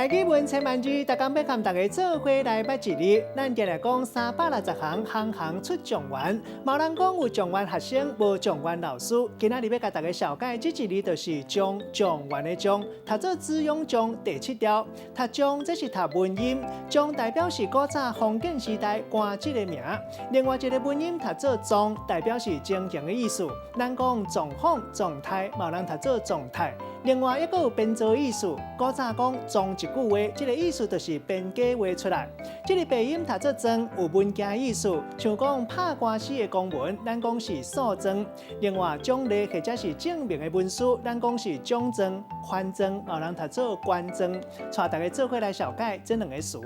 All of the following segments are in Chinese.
台语文千万字，大家要跟大家做伙来捌一日。咱今日讲360行，行行出状元。冇人讲有状元学生，无状元老师。今仔日要甲大家小解这一日，就是状元的状，读做子雍状第7条。读状这是读文音，状代表是古早封建时代官职的名。另外一个文音读做状，代表是情形的意思。咱讲状况、状态，冇人读做状态。另外一个有编造意思，古早讲状一句话，这个意思就是编假话出来。这个鼻音读做装，有文件意思，像讲拍官司的公文，咱讲是诉状。另外奖励或者是证明的文书，咱讲是奖状、宽状，有人读做官状。带大家做伙来小解这两个词。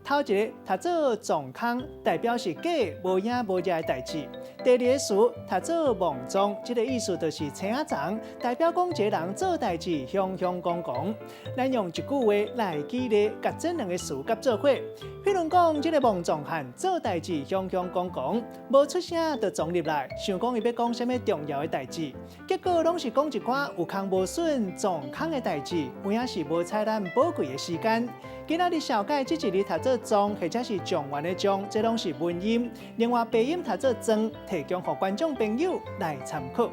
头一个读做状康，代表是假无影无热的代志。第二个词读做妄状，这个意思就是青仔长，代表讲一个人做代志雄雄公公。咱用一句话来举例，甲这两个词夹做伙。譬如讲，这个妄状汉做代志雄雄公公，无出声就撞入来，想讲伊要讲什么重要的代志，结果拢是讲一寡有空无损、撞空的代志，有影是无采咱宝贵的时间。今仔日小解这一日读做状，或者是状元的状，这拢是文音。另外鼻音读做装，提供给观众朋友来参考。